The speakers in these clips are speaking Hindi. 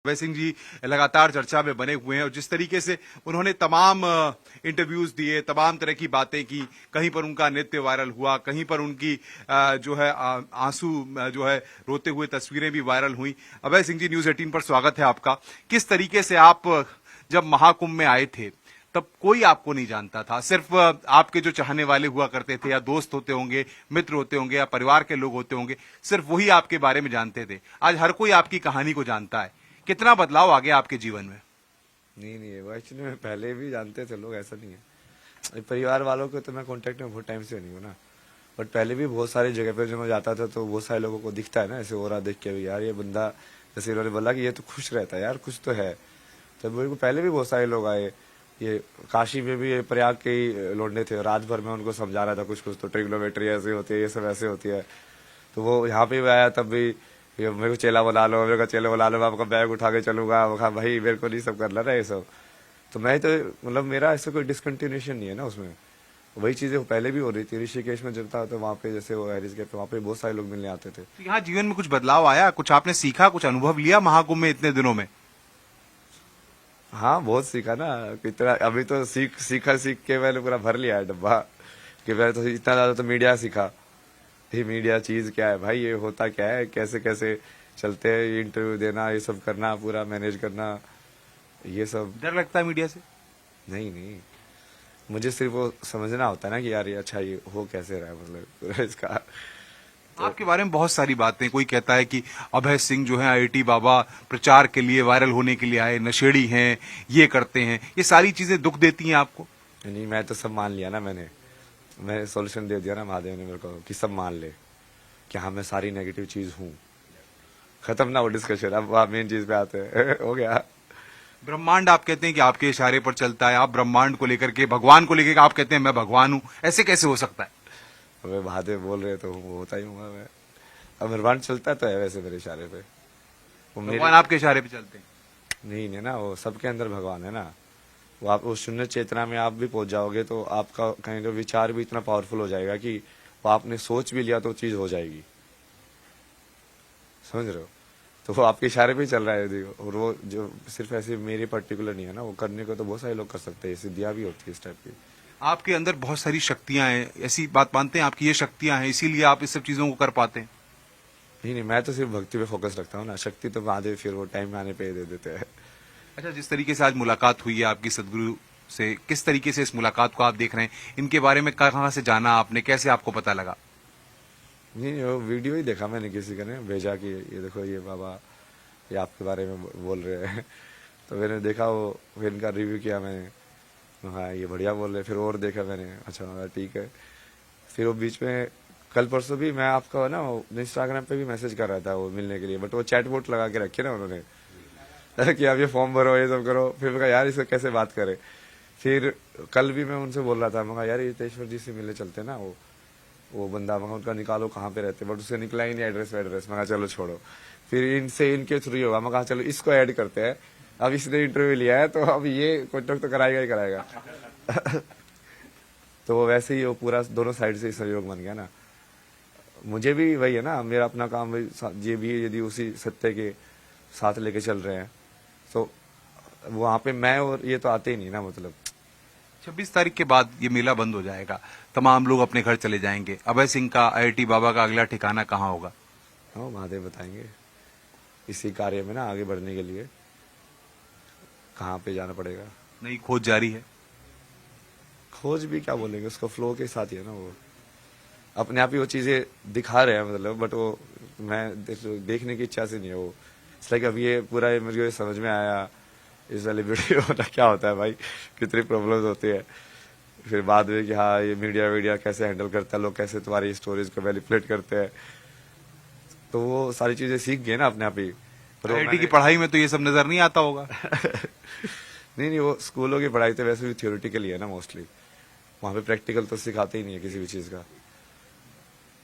अभय सिंह जी लगातार चर्चा में बने हुए हैं और जिस तरीके से उन्होंने तमाम इंटरव्यूज दिए, तमाम तरह की बातें की, कहीं पर उनका नृत्य वायरल हुआ, कहीं पर उनकी जो है आंसू जो है रोते हुए तस्वीरें भी वायरल हुई। अभय सिंह जी, न्यूज 18 पर स्वागत है आपका। किस तरीके से आप जब महाकुंभ में आए थे तब कोई आपको नहीं जानता था, सिर्फ आपके जो चाहने वाले हुआ करते थे या दोस्त होते होंगे, मित्र होते होंगे या परिवार के लोग होते होंगे, सिर्फ वही आपके बारे में जानते थे। आज हर कोई आपकी कहानी को जानता है। कितना बदलाव आ गया आपके जीवन में? नहीं, वो एक्चुअली में पहले भी जानते थे लोग, ऐसा नहीं है। परिवार वालों को तो मैं कांटेक्ट में बहुत टाइम से नहीं हूँ ना, बट पहले भी बहुत सारी जगह पे जब मैं जाता था तो बहुत सारे लोगों को दिखता है ना, ऐसे हो रहा देख के भी यार ये बंदा, जैसे इन्होंने बोला कि ये तो खुश रहता है यार, कुछ तो है। तो मेरे को पहले भी बहुत सारे लोग आए, ये काशी में भी, ये प्रयाग के ही लौंडे थे, रात भर में उनको समझा रहा था कुछ कुछ, तो ट्रिग्नोमेट्री ऐसे होती है, ये सब ऐसे होती है। तो वो यहाँ पे भी आया, तब भी ये मेरे को चेला बुला लो, मेरे को चेला बुला लो, मैं आपका बैग उठा के चलूंगा। वो कहा भाई मेरे को नहीं सब करना ना ये सब। तो मैं तो मतलब मेरा ऐसा कोई डिसकंटिन्यूएशन नहीं है ना उसमें, वही चीजें पहले भी हो रही थी। ऋषिकेश में जब था तो वहाँ पे जैसे वो हैरिस के वहाँ पे बहुत सारे लोग मिलने आते थे। तो यहाँ जीवन में कुछ बदलाव आया, कुछ आपने सीखा, कुछ अनुभव लिया महाकुंभ में इतने दिनों में? हाँ बहुत सीखा ना, कितना अभी तो सीख के मैंने पूरा भर लिया है डब्बा, कि मैं तो इतना ज्यादा तो मीडिया सीखा। ये मीडिया चीज क्या है भाई, ये होता क्या है, कैसे कैसे चलते हैं, ये इंटरव्यू देना, ये सब करना, पूरा मैनेज करना, ये सब। डर लगता है मीडिया से? नहीं, मुझे सिर्फ वो समझना होता है ना कि यार ये अच्छा ये हो कैसे रहा है, मतलब पूरा इसका। आपके बारे में बहुत सारी बातें, कोई कहता है कि अभय सिंह जो है आईआईटी बाबा प्रचार के लिए, वायरल होने के लिए आए, नशेड़ी हैं, ये करते हैं, ये सारी चीजें दुख देती हैं आपको? नहीं, मैं तो सब मान लिया ना, मैंने सोल्यूशन दे दिया ना महादेव ने मेरे को, कि सब मान ले कि हाँ मैं सारी नेगेटिव चीज हूँ। खत्म ना वो डिस्कशन, अब मेन चीज पे आते हैं। हो गया। ब्रह्मांड आप कहते हैं कि आपके इशारे पर चलता है, आप ब्रह्मांड को लेकर के, भगवान को लेकर के आप कहते हैं मैं भगवान हूं, ऐसे कैसे हो सकता है? मैं महादेव बोल रहे तो वो होता ही हूँ मैं। अब ब्रह्मांड चलता तो है वैसे मेरे इशारे पे, वो भगवान आपके इशारे पे चलते हैं? नहीं ना, वो सबके अंदर भगवान है ना। वो आप उस शून्य चेतना में आप भी पहुंच जाओगे तो आपका कहीं तो विचार भी इतना पावरफुल हो जाएगा कि वो आपने सोच भी लिया तो चीज हो जाएगी। समझ रहे हो? तो वो आपके इशारे पे ही चल रहा है। और वो जो सिर्फ ऐसे मेरे पर्टिकुलर नहीं है ना, वो करने को तो बहुत सारे लोग कर सकते हैं, सिद्धियां भी होती है इस टाइप की। आपके अंदर बहुत सारी शक्तियां हैं, ऐसी बात मानते हैं आपकी ये शक्तियां हैं, इसीलिए आप इस सब चीजों को कर पाते हैं? नहीं, मैं तो सिर्फ भक्ति पे फोकस रखता हूँ ना, शक्ति तो महादेव फिर वो टाइम में आने पे दे देते हैं। अच्छा, जिस तरीके से आज मुलाकात हुई है आपकी सदगुरु से, किस तरीके से इस मुलाकात को आप देख रहे हैं? इनके बारे में कहाँ से जाना आपने, कैसे आपको पता लगा? नहीं, वो वीडियो ही देखा मैंने, किसी का ने भेजा कि ये देखो ये बाबा ये आपके बारे में बोल रहे हैं। तो मैंने देखा, वो फिर इनका रिव्यू किया मैंने, हाँ ये बढ़िया बोल रहे। फिर और देखा मैंने, अच्छा ठीक है। फिर वो बीच में कल परसों भी मैं आपका ना इंस्टाग्राम पे भी मैसेज कर रहा था वो मिलने के लिए, बट वो चैट बोट लगा के रखे ना उन्होंने कि आप ये फॉर्म भरो, ये सब करो। फिर मैं कहा यार इसको कैसे बात करे। फिर कल भी मैं उनसे बोल रहा था, मैं कहा यार हितेश्वर जी से मिलने चलते ना, वो बंदा मैं उनका निकालो कहाँ पे रहते, बट उससे निकला ही नहीं एड्रेस वेड्रेस। मैं कहा चलो छोड़ो, फिर इनसे इनके थ्रू ही होगा। मैं कहा चलो इसको ऐड करते हैं, अब इसने इंटरव्यू लिया है तो अब ये कॉन्टेक्ट तो कराएगा ही कराएगा। तो वो वैसे ही वो पूरा दोनों साइड से सहयोग बन गया ना। मुझे भी वही है ना, मेरा अपना काम ये भी, यदि उसी सत्य के साथ लेके चल रहे हैं तो वहां पे मैं और ये तो आते ही नहीं ना। मतलब 26 तारीख के बाद ये मेला बंद हो जाएगा, तमाम लोग अपने घर चले जाएंगे। अभय सिंह का, आईआईटी बाबा का अगला ठिकाना कहाँ होगा? हाँ महादेव बताएंगे। इसी कार्य में ना आगे बढ़ने के लिए कहाँ पे जाना पड़ेगा। नई खोज जारी है? खोज भी क्या बोलेंगे, उसको फ्लो के साथ ही है ना, वो अपने आप ही वो चीजें दिखा रहे हैं मतलब, बट वो मैं देखने की इच्छा से नहीं है वो। इसलिए अभी ये पूरा मेरे को समझ में आया इस वाली वीडियो होना क्या होता है भाई, कितनी प्रॉब्लम्स होती है। फिर बाद में कि हाँ ये मीडिया कैसे हैंडल करता है, लोग कैसे तुम्हारी स्टोरीज को मैनिपुलेट करते हैं, तो वो सारी चीजें सीख गए ना अपने आप ही। आईआईटी की पढ़ाई में तो ये सब नजर नहीं आता होगा? नहीं, वो स्कूलों की पढ़ाई तो वैसे भी थ्योरेटिकली है ना मोस्टली, वहां पे प्रैक्टिकल तो सिखाते ही नहीं है किसी भी चीज का।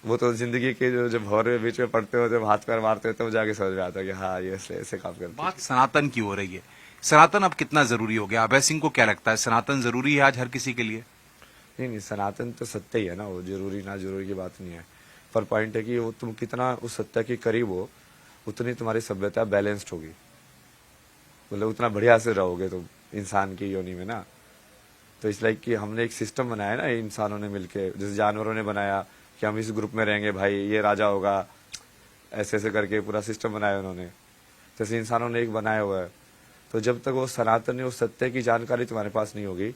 वो तो जिंदगी के जो भौर में बीच में पढ़ते हो, जब हाथ पैर मारते हो तो जाके समझ में आता है कि हाँ ये ऐसे काम करते। बात सनातन की हो रही है, सनातन अब कितना जरूरी हो गया? अभय सिंह को क्या लगता है, सनातन जरूरी है आज हर किसी के लिए? नहीं, सनातन तो सत्य ही है ना, वो जरूरी ना जरूरी की बात नहीं है। पर पॉइंट है कि वो तुम कितना उस सत्य के करीब हो, उतनी तुम्हारी सभ्यता बैलेंस्ड होगी। मतलब उतना बढ़िया से रहोगे तुम इंसान की योनि में ना। तो इस लाइक कि हमने एक सिस्टम बनाया ना इंसानों ने मिलके, जैसे जानवरों ने बनाया कि हम इस ग्रुप में रहेंगे भाई, ये राजा होगा, ऐसे ऐसे करके पूरा सिस्टम बनाया उन्होंने, जैसे इंसानों ने एक बनाया हुआ है। तो जब तक वो सनातन उस सत्य की जानकारी तुम्हारे पास नहीं होगी,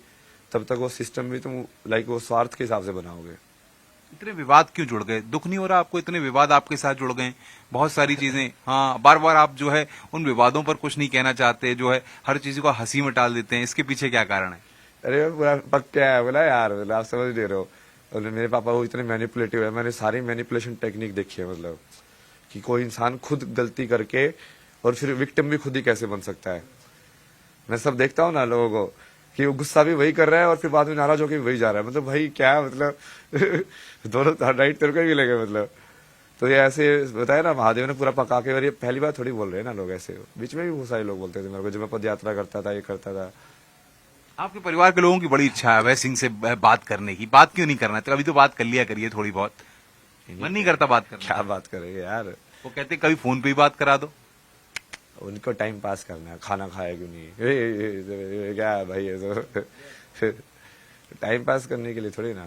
तब तक वो सिस्टम भी तुम लाइक वो स्वार्थ के हिसाब से बनाओगे। इतने विवाद क्यों जुड़ गए? दुख नहीं हो रहा आपको? इतने विवाद आपके साथ जुड़ गए, बहुत सारी चीजें। हाँ, बार बार आप जो है उन विवादों पर कुछ नहीं कहना चाहते, जो है हर चीज को हंसी में टाल देते हैं, इसके पीछे क्या कारण है? अरे पूरा पक्का है बोला यार, बोला आप समझ नहीं रहे हो। और मेरे पापा वो इतने मैनिपुलेटिव है, मैंने सारी मैनिपुलेशन टेक्निक देखी है, मतलब कि कोई इंसान खुद गलती करके और फिर विक्टिम भी खुद ही कैसे बन सकता है। मैं सब देखता हूँ ना लोगों को कि वो गुस्सा भी वही कर रहा है और फिर बाद में नाराज होकर वही जा रहा है, मतलब भाई क्या मतलब दोनों राइट तेरे को भी लगे मतलब। तो ये ऐसे बताया ना, महादेव ने पूरा पका के, और ये पहली बार थोड़ी बोल रहे हैं ना लोग, ऐसे बीच में भी बहुत सारे लोग बोलते थे मेरे को, जब मैं पद यात्रा करता था, ये करता था। आपके परिवार के लोगों की बड़ी इच्छा है अभय सिंह से बात करने की, बात क्यों नहीं करना? तो अभी तो बात कर लिया करिए थोड़ी बहुत, मन नहीं करता बात करना? क्या बात करेंगे यार, वो कहते कभी फोन पे ही बात करा दो। उनको टाइम पास करना है, खाना खाया क्यों नहीं, ये क्या है भाई, ये तो टाइम पास करने के लिए थोड़ी ना।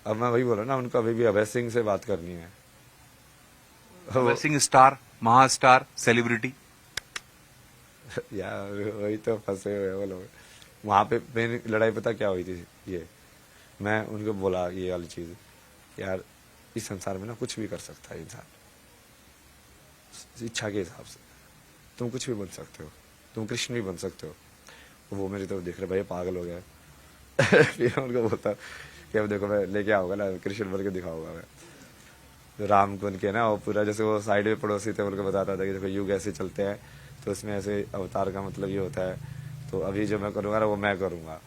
अब मैं वही बोल रहा ना, उनको अभी भी अभय सिंह से बात करनी है। Abhay Singh star, महास्टार, celebrity. यार वही तो फंसे हुए हैं वो लोग। वहां पे मेरी लड़ाई पता क्या हुई थी, ये मैं उनको बोला ये वाली चीज, यार इस संसार में ना कुछ भी कर सकता है इंसान, इच्छा के हिसाब से तुम कुछ भी बन सकते हो, तुम कृष्ण भी बन सकते हो। वो मेरी तरफ देख रहे, भाई पागल हो गया फिर उनको बोलता कि अब देखो मैं लेके आऊंगा ना, कृष्ण बन के दिखाऊंगा मैं। तो राम को उनके ना वो पूरा, जैसे वो साइड में पड़ोसी थे, उनको बताता था कि देखो युग ऐसे चलते हैं, तो इसमें ऐसे अवतार का मतलब ये होता है, तो अभी जो मैं करूंगा ना वो मैं करूंगा।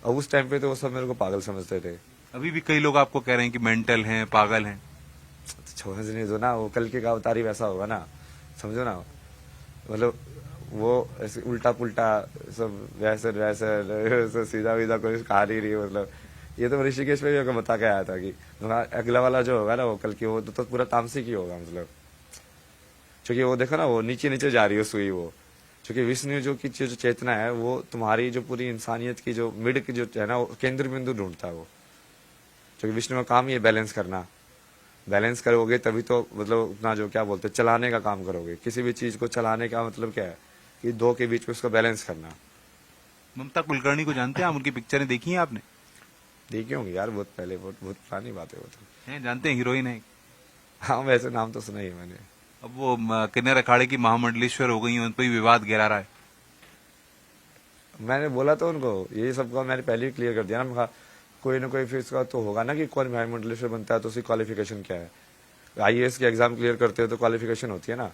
और उस टाइम पे तो वो सब मेरे को पागल समझते थे। अभी भी कई लोग आपको कह रहे हैं कि मेंटल हैं, पागल हैं। तो समझने दो ना, वो कल के का अवतार ही वैसा होगा ना, समझो ना। मतलब वो ऐसे उल्टा पुल्टा सब वैसे वैसे सीधा वीधा कोई कहानी नहीं, मतलब ये तो ऋषिकेश में भी बता के आया था कि अगला वाला जो होगा ना वो कल की, वो तो पूरा तामसिक ही होगा, मतलब क्योंकि वो देखो ना वो नीचे नीचे जा रही है सुई, वो क्योंकि विष्णु जो की जो चेतना है वो तुम्हारी जो पूरी इंसानियत की जो मिड की जो है ना, वो केंद्र बिंदु ढूंढता है वो, क्योंकि विष्णु का काम ये बैलेंस करना। बैलेंस करोगे तभी तो मतलब अपना जो क्या बोलते हैं चलाने का काम करोगे। किसी भी चीज को चलाने का मतलब क्या है कि दो के बीच में उसको बैलेंस करना। ममता कुलकर्णी को जानते हैं आप? उनकी पिक्चरें देखी हैं आपने? देखी होंगी यार, बहुत पहले, बहुत बहुत पुरानी बात है वो तो। हैं, जानते हैं, हीरोइन है। हाँ वैसे नाम तो सुना ही है मैंने। अब वो किन्नर अखाड़े की महामंडलेश्वर हो गई हैं, उन पर भी विवाद गिरा रहा है। मैंने बोला तो उनको ये सब का मैंने पहले ही क्लियर कर दिया ना, मैं कहा कोई ना कोई फीस का तो होगा ना कि कौन महामंडलेश्वर बनता है, तो उसकी क्वालिफिकेशन क्या है। आईएएस के एग्जाम क्लियर करते हो तो क्वालिफिकेशन होती है ना,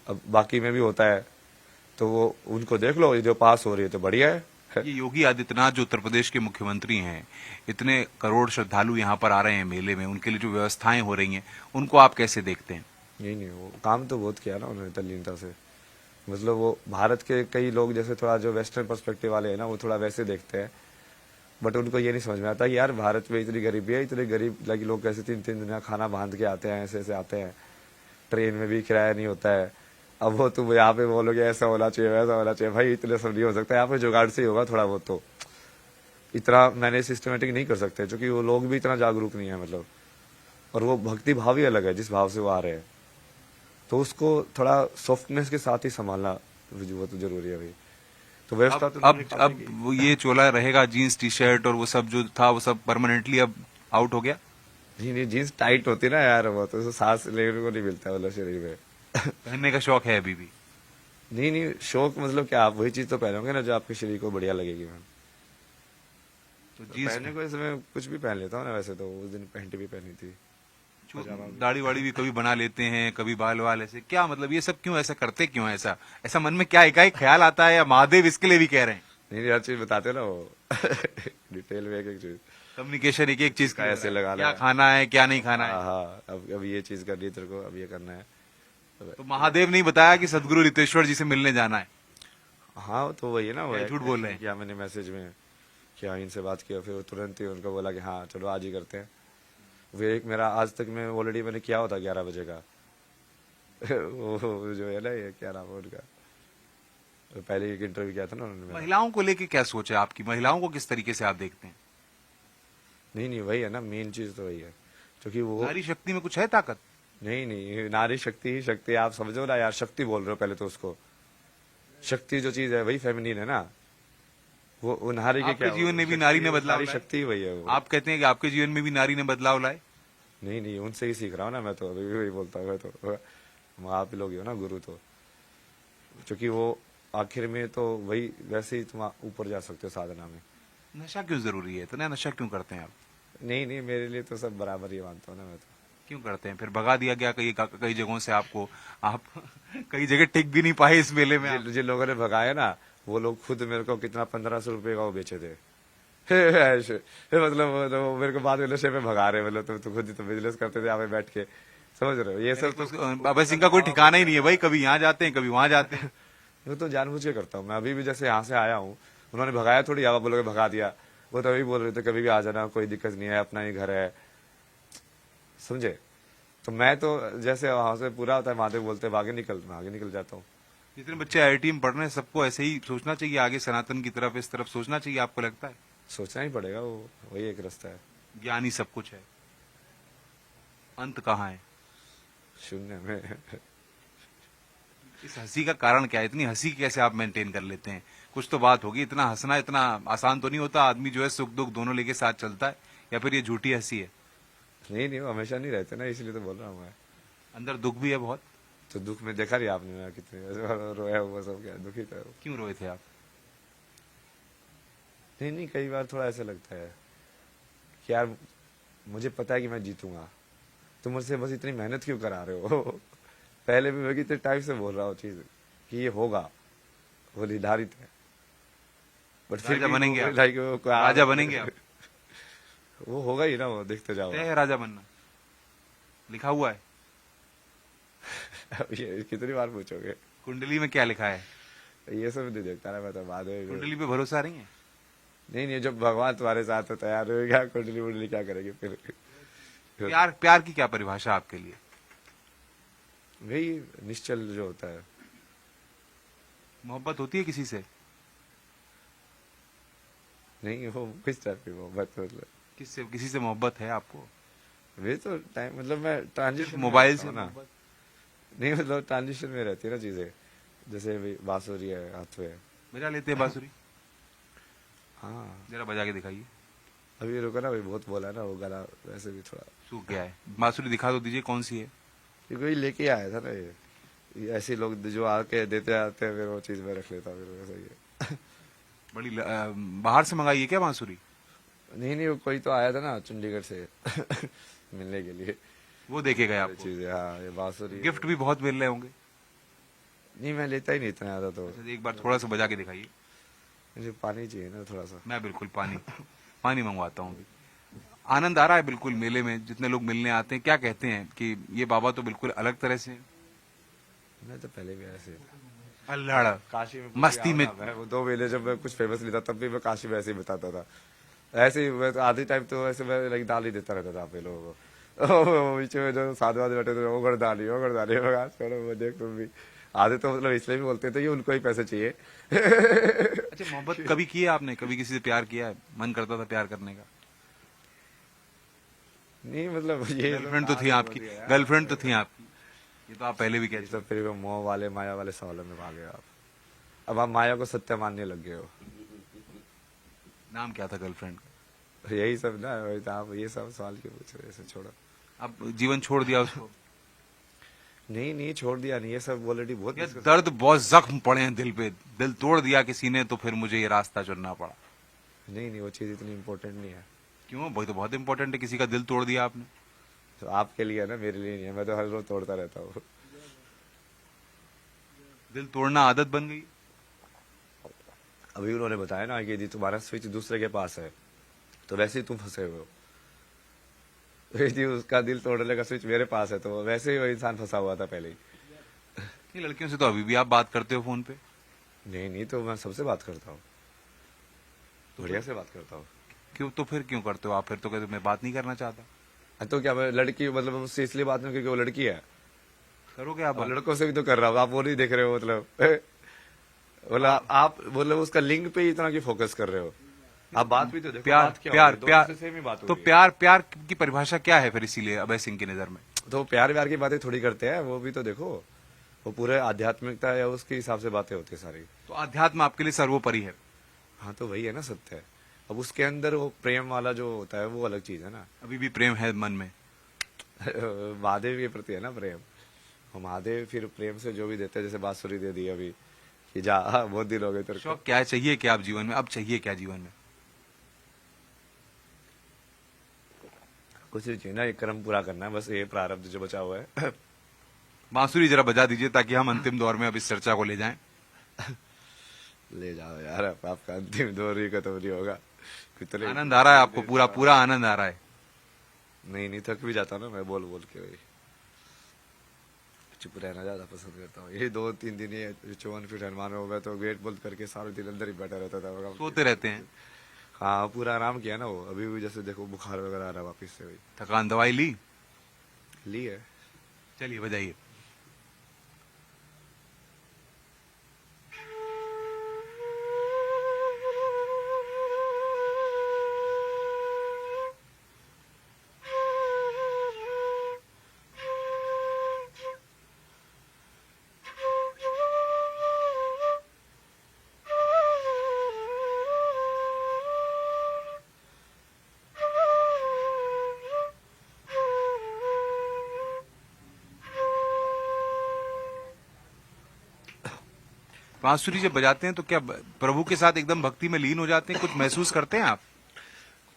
अब बाकी में भी होता है, तो वो उनको देख लो, जो पास हो रही है तो बढ़िया है। ये योगी आदित्यनाथ जो उत्तर प्रदेश के मुख्यमंत्री हैं, इतने करोड़ श्रद्धालु यहाँ पर आ रहे हैं मेले में, उनके लिए जो व्यवस्थाएं हो रही हैं, उनको आप कैसे देखते हैं? नहीं वो काम तो बहुत किया ना उन्होंने तल्लीनता से। मतलब वो भारत के कई लोग जैसे थोड़ा जो वेस्टर्न पर्सपेक्टिव वाले हैं ना, वो थोड़ा वैसे देखते हैं, बट उनको ये नहीं समझ में आता कि यार भारत में इतनी गरीबी है, इतने गरीब लाइक लोग कैसे 3-3 दिन का खाना बांध के आते हैं, ऐसे ऐसे आते हैं, ट्रेन में भी किराया नहीं होता है। अब वो तुम यहाँ पे बोलोगे ऐसा होना चाहिए वैसा होना चाहिए, भाई इतने सब नहीं हो सकता, यहाँ पे जुगाड़ से ही होगा थोड़ा बहुत, तो इतना मैंने सिस्टमेटिक नहीं कर सकते क्योंकि वो लोग भी इतना जागरूक नहीं है, मतलब। और वो भक्ति भाव ही अलग है जिस भाव से वो आ रहे हैं, तो उसको थोड़ा सॉफ्टनेस के साथ ही संभालना वो तो जरूरी है भाई। तो व्यवस्था तो अब वो ये चोला रहेगा, जीन्स टी शर्ट और वो सब जो था वो सब परमानेंटली अब आउट हो गया? नहीं जीन्स टाइट होती ना यार, वो तो सांस लेने को नहीं मिलता मतलब शरीर में पहनने का शौक है अभी भी? नहीं शौक मतलब क्या, आप वही चीज तो पहनोगे ना जो आपके शरीर को बढ़िया लगेगी। मैम तो जीन्स पहनने को इसमें कुछ भी पहन लेता हूँ ना, वैसे तो उस दिन पैंट भी पहनी थी। दाढ़ी वाड़ी भी कभी बना लेते हैं, कभी बाल वाल, ऐसे क्या मतलब ये सब क्यों ऐसा करते, क्यों ऐसा ऐसा मन में क्या एकाएक ख्याल आता है, या महादेव इसके लिए भी कह रहे हैं? नहीं हर चीज बताते ना वो डिटेल में एक एक चीज, कम्युनिकेशन एक एक चीज का ऐसे लगाना क्या है, खाना है क्या नहीं खाना है। हाँ अब ये चीज करनी है तेरे को, अब ये करना है। तो महादेव नहीं बताया कि सदगुरु रितेश्वर जी से मिलने जाना है? हाँ तो वही है ना, वो झूठ बोल रहे हैं क्या मैंने मैसेज में क्या इनसे बात किया, फिर तुरंत ही उनको बोला कि हाँ चलो आज ही करते हैं। फिर एक मेरा आज तक में ऑलरेडी मैंने किया होता 11 बजे का वो जो है ना, ये क्या नाम है उनका, पहले एक इंटरव्यू किया था ना उन्होंने मेरा। महिलाओं को लेके क्या सोच है आपकी, महिलाओं को किस तरीके से आप देखते हैं? नहीं नहीं, वही है ना, मेन चीज तो वही है, क्योंकि वो नारी शक्ति में कुछ है ताकत? नहीं नहीं, नारी शक्ति ही शक्ति है, आप समझो ना यार, शक्ति बोल रहे हो पहले तो उसको। शक्ति जो चीज है वही फेमिनिन है ना, वो नारी के आपके क्या जीवन में भी नारी ने बदलाव सारी लाए? शक्ति ही वही है वो। आप कहते हैं कि आपके जीवन में भी नारी ने बदलाव लाए? नहीं नहीं, उनसे ही सीख रहा हूँ ना मैं तो, अभी भी वही बोलता हूँ मैं तो, आप ही लोग ही हो ना गुरु तो, क्योंकि वो आखिर में तो वही, वैसे ही तुम ऊपर जा सकते हो साधना में। नशा क्यों जरूरी है, इतना नशा क्यों करते हैं आप? नहीं नहीं, मेरे लिए तो सब बराबर ही मानता हूँ ना मैं तो। क्यों करते हैं? फिर भगा दिया गया कई जगहों से आपको, आप कई जगह टिक भी नहीं पाए इस मेले में आप। जिन लोगों ने भगाया ना, वो लोग खुद मेरे को कितना 1500 रुपए का वो बेचे थे। मतलब वो मेरे को बाद में नशे में भगा रहे, मतलब तुम तो खुद ही तो बिजनेस करते थे यहाँ पे बैठ के, समझ रहे हो, ये सब तो बाबा सिंह का कोई ठिकाना ही नहीं है भाई, कभी यहाँ जाते हैं कभी वहां जाते हैं। वो तो जानबूझ के करता हूँ मैं। अभी भी जैसे यहाँ से आया हूँ, उन्होंने भगाया थोड़ी, आप बोलोगे भगा दिया, वो तो अभी बोल रहे थे कभी भी आ जाना, कोई दिक्कत नहीं है, अपना ही घर है, समझे। तो मैं तो जैसे वहां से पूरा होता है महादेव बोलते मैं आगे निकल जाता हूँ। जितने बच्चे आईआईटी में पढ़ रहे हैं सबको ऐसे ही सोचना चाहिए, आगे सनातन की तरफ इस तरफ सोचना चाहिए, आपको लगता है? सोचना ही पड़ेगा, वो वही एक रास्ता है। ज्ञान ही सब कुछ है, अंत कहाँ है? शून्य में। इस हंसी का कारण क्या है? इतनी हंसी कैसे आप मेंटेन कर लेते हैं? कुछ तो बात होगी, इतना हंसना इतना आसान तो नहीं होता। आदमी जो है सुख दुख दोनों लेके साथ चलता है, या फिर ये झूठी हंसी है? नहीं नहीं, वो हमेशा नहीं रहते ना, इसलिए तो बोल रहा हूँ मैं। अंदर दुख भी है बहुत? तो दुख में देखा नहीं आपने मेरा कितने रोया हुआ, सब क्या दुखी था। क्यों रोए थे आप? नहीं नहीं, कई बार थोड़ा ऐसा लगता है कि यार मुझे पता है कि मैं जीतूंगा, तुम मुझसे बस इतनी मेहनत क्यों करा रहे हो। पहले भी मैं कितने टाइम से बोल रहा हूँ चीज कि ये होगा, वो निर्धारित है, बट फिर राजा भी बनेंगे वो आप? like वो कोई राजा बनेंगे आप? वो होगा ही ना, वो देखते जाओ। तय है राजा बनना, लिखा हुआ है? अब ये कितनी बार पूछोगे, कुंडली में क्या लिखा है? ये सब नहीं देखता ना मैं तो, बाद में कुंडली पे भरोसा नहीं है? नहीं नहीं, जब भगवान तुम्हारे साथ हो तैयार हो, क्या कुंडली वुंडली क्या करेगी फिर। प्यार, प्यार की क्या परिभाषा आपके लिए? वही निश्चल जो होता है। मोहब्बत होती है किसी से? नहीं, वो किस टाइप की मोहब्बत, मतलब किससे, किसी से मोहब्बत है आपको? वे तो टाइम, मतलब मैं ट्रांजिशन मोबाइल से ना, मोहब्बत? नहीं मतलब ट्रांजिशन में रहती है ना चीजें, जैसे अभी बांसुरी है हाथ में। बजा लेते हैं बांसुरी? हाँ, जरा बजा के दिखाइए। अभी रुको ना, अभी बहुत बोला ना, वो गला वैसे भी थोड़ा, सूख गया है। बांसुरी दिखा दो, दीजिए कौन सी है? ये कोई लेके आया था ना, ये ऐसे लोग जो आके देते आते हैं, फिर वो चीज में रख लेता, फिर वैसा ही है। बड़ी बाहर से मंगाई है क्या बांसुरी? नहीं नहीं, वो कोई तो आया था ना चंडीगढ़ से मिलने के लिए, वो देखे गए आपको? चीजें। हाँ, ये बांसुरी गिफ्ट भी बहुत मिल रहे होंगे। नहीं, मैं लेता ही नहीं इतना ज्यादा तो। अच्छा, एक बार थोड़ा सा बजा के दिखाइए। मुझे पानी चाहिए ना थोड़ा सा। मैं बिल्कुल पानी मंगवाता हूँ अभी। आनंद आ रहा है बिल्कुल मेले में, जितने लोग मिलने आते हैं क्या कहते हैं कि ये बाबा तो बिल्कुल अलग तरह से हैं? मैं तो पहले भी ऐसे ही था। अल्लाह, काशी में मस्ती में। मैं वो 2 महीने जब मैं कुछ फेमस नहीं था, तब भी मैं काशी में ऐसे ही बताता था। ऐसे ही मैं तो आधे टाइम तो ऐसे मैं लाइक दाल ही देता रहता था आप लोगों को। बीच में जो साधु वाधु बैठे थे, वो गर्दानी छोड़ो, वो देख तुम भी। आधे तो मतलब इसलिए भी बोलते थे कि उनको ही पैसे चाहिए। अच्छा, मोहब्बत कभी की है आपने? कभी किसी से प्यार किया है? मन करता था प्यार करने का? नहीं मतलब ये गर्लफ्रेंड तो थी आपकी, गर्लफ्रेंड तो थी आपकी, ये तो आप पहले भी कहते थे। सब फिर वो मोह वाले माया वाले सवालों में भागे आप। अब आप माया को सत्य मानने लग गए हो। नाम क्या था गर्लफ्रेंड का? यही सब ना, वही तो आप ये सब सवाल क्यों पूछ रहे हो, ऐसे छोड़ो। अब जीवन छोड़ दिया उसको? नहीं नहीं, छोड़ दिया नहीं, ये सब ऑलरेडी बहुत ये दर्द, बहुत जख्म पड़े हैं दिल पे, दिल तोड़ दिया किसी ने, तो फिर मुझे ये रास्ता चुनना पड़ा। नहीं नहीं, वो चीज इतनी इम्पोर्टेंट नहीं है। क्यों? वही तो बहुत इंपॉर्टेंट है, किसी का दिल तोड़ दिया आपने। तो आपके लिए है ना, मेरे लिए नहीं है, मैं तो हर रोज तोड़ता रहता हूँ। दिल तोड़ना आदत बन गई। अभी उन्होंने बताया ना कि यदि तुम्हारा स्विच दूसरे के पास है तो वैसे ही तुम फंसे हुए हो। यदि उसका दिल तोड़ने का स्विच मेरे पास है तो वैसे ही वो इंसान फंसा हुआ था पहले ही। ये लड़कियों से तो अभी भी आप बात करते हो फोन पे? नहीं नहीं, तो मैं सबसे बात करता हूँ, बढ़िया से बात करता हूँ। क्यों? तो फिर क्यों करते हो आप? फिर तो कहते हो मैं बात नहीं करना चाहता। तो क्या मैं लड़की, मतलब उससे इसलिए बात नहीं क्योंकि वो लड़की है। करोगे आप और बात? लड़कों से भी तो कर रहा हूँ, आप वो नहीं देख रहे हो मतलब। बोला आप बोले उसका लिंग पे ही इतना की फोकस कर रहे हो, आप बात भी तो देखो, प्यार बात क्या प्यार हो रही है? प्यार दोनों से सेम ही बात हो तो रही है। प्यार की परिभाषा क्या है फिर, इसीलिए अभय सिंह की नजर में? तो प्यार व्यार की बातें थोड़ी करते हैं, वो भी तो देखो, वो पूरे आध्यात्मिकता या उसके हिसाब से बातें होती है सारी। तो अध्यात्म आपके लिए सर्वोपरि है? हाँ तो वही है ना सत्य। अब उसके अंदर वो प्रेम वाला जो होता है वो अलग चीज है ना। अभी भी प्रेम है मन में? महादेव के प्रति है ना प्रेम, और महादेव फिर प्रेम से जो भी देते हैं, जैसे बांसुरी दे दी अभी कि जा बहुत दिन हो गए तेरे को। शौक क्या है, चाहिए क्या आप जीवन में, अब चाहिए क्या जीवन में? कुछ नहीं चाहिए ना, एक कर्म पूरा करना है बस, ये प्रारब्ध जो बचा हुआ है। बांसुरी जरा बजा दीजिए ताकि हम अंतिम दौर में अब इस चर्चा को ले जाएं। ले जाओ यार, अब आपका अंतिम दौर ही खत्म नहीं होगा। कितने आनंद आ रहा है आपको? पूरा पूरा आनंद आ रहा है? नहीं थक भी जाता ना मैं बोल बोल के, वही चुप रहना ज्यादा पसंद करता हूँ। ये 2-3 दिन ये 54 फीट हनुमान हो गया तो गेट बंद करके सारे दिन अंदर ही बैठा रहता था। सोते रहते हैं? हाँ पूरा आराम किया ना वो, अभी भी जैसे देखो बुखार वगैरह आ रहा है वापिस से, वही थकान दवाई ली है। चलिए बजाइए। बांसुरी जब बजाते हैं तो क्या प्रभु के साथ एकदम भक्ति में लीन हो जाते हैं? कुछ महसूस करते हैं आप?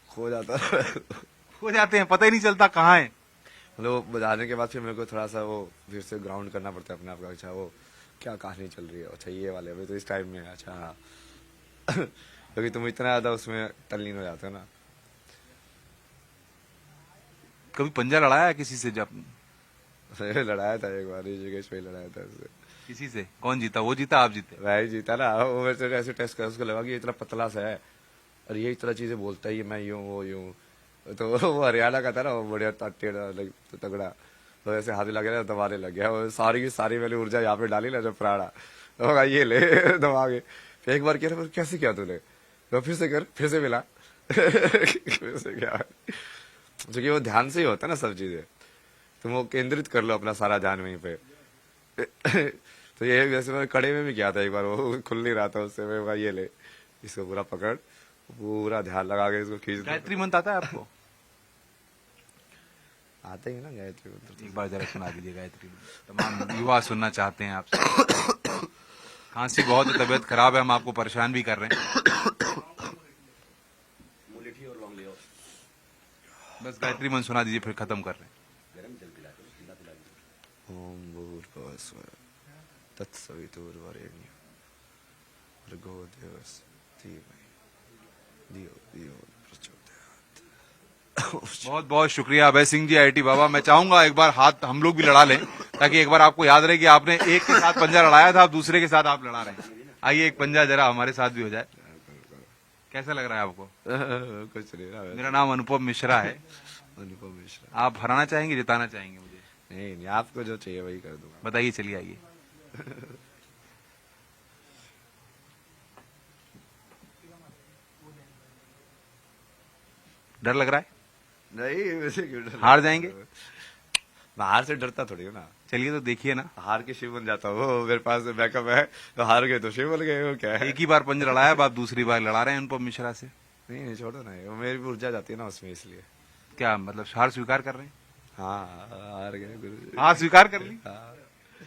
खो जाता हो जाते हैं, पता ही नहीं चलता कहाँ है। मतलब बजाने के बाद फिर मेरे को थोड़ा सा वो फिर से ग्राउंड करना पड़ता है अपने आप का। अच्छा वो क्या कहानी चल रही है, अच्छा ये वाले अभी तो इस टाइम में, अच्छा हाँ। क्योंकि तुम इतना ज्यादा उसमें तल्लीन हो जाते हो ना। कभी पंजा लड़ाया है किसी से? जब लड़ाया था एक बार, ऋषिकेश पे लड़ाया था उससे। किसी से? कौन जीता? वो जीता, आप जीते? भाई जीता ना, वो मेरे से ऐसे टेस्ट कर, उसको लगा कि ये इतना पतला सा है और ये इतना चीजें बोलता है, ये मैं यूं वो यूं। तो वो हरियाणा का था ना, वो बढ़िया टेढ़ा तो तगड़ा, तो ऐसे हाथ लग गया, दबाने लग गया। वो सारी की सारी मैंने ऊर्जा यहाँ पे डाली ना, जब प्राणा तो कहा ये ले दबा के। फिर एक बार कह रहा कैसे किया तूने, तो फिर से कर, फिर से मिला। फिर से क्या, क्योंकि वो ध्यान से ही होता है ना सब चीजें, तुम वो केंद्रित कर लो अपना सारा ध्यान वहीं पे। तो ये जैसे मैं कड़े में भी किया था एक बार, वो खुल नहीं रहा था उससे, मैं कहा ये ले, इसको पूरा पकड़, पूरा ध्यान लगा के इसको खींच। गायत्री मंत्र आता है आपको? आते ही ना गायत्री मंत्र। एक बार जरा सुना दीजिए गायत्री मंत्र, तमाम युवा सुनना चाहते हैं आपसे। खांसी बहुत है, तबीयत खराब है, हम आपको परेशान भी कर रहे हैं। बस गायत्री मंत्र सुना दीजिए, फिर खत्म कर रहे हैं। ओम भूर्भुवः स्वः तत्सवितुर्वरेण्यं भर्गो देवस्य धीमहि धियो यो न प्रचोदयात्। बहुत बहुत शुक्रिया अभय सिंह जी, IIT बाबा। मैं चाहूंगा एक बार हाथ हम लोग भी लड़ा लें, ताकि एक बार आपको याद रहे कि आपने एक के साथ पंजा लड़ाया था, अब दूसरे के साथ आप लड़ा रहे हैं। आइए एक पंजा जरा हमारे साथ भी हो जाए। कैसा लग रहा है आपको? कुछ नहीं रहा। मेरा नाम अनुपम मिश्रा है। अनुपम मिश्रा। आप हराना चाहेंगे, जिताना चाहेंगे मुझे? नहीं, आपको जो चाहिए वही कर दूंगा। बताइए, चलिए आइए। डर लग रहा है? नहीं वैसे क्यों डर, हार जाएंगे? मैं हार से डरता थोड़ी हूँ ना। चलिए तो देखिए ना, हार के शिव बन जाता हूँ, वो मेरे पास बैकअप है, तो हार गए तो शिव बन गए, वो क्या है। एक ही बार पंजा लड़ाया, अब आप दूसरी बार लड़ा रहे हैं अनुपम मिश्रा से। नहीं छोड़ो ना, वो मेरी भी ऊर्जा जाती है ना उसमें, इसलिए। क्या मतलब हार स्वीकार कर रहे हैं? हाँ हार गए गुरु। हार स्वीकार कर ली। हाँ।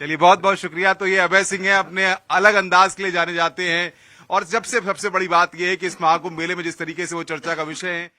चलिए बहुत बहुत शुक्रिया। तो ये अभय सिंह है, अपने अलग अंदाज के लिए जाने जाते हैं। और सबसे बड़ी बात यह है कि इस महाकुंभ मेले में जिस तरीके से वो चर्चा का विषय है,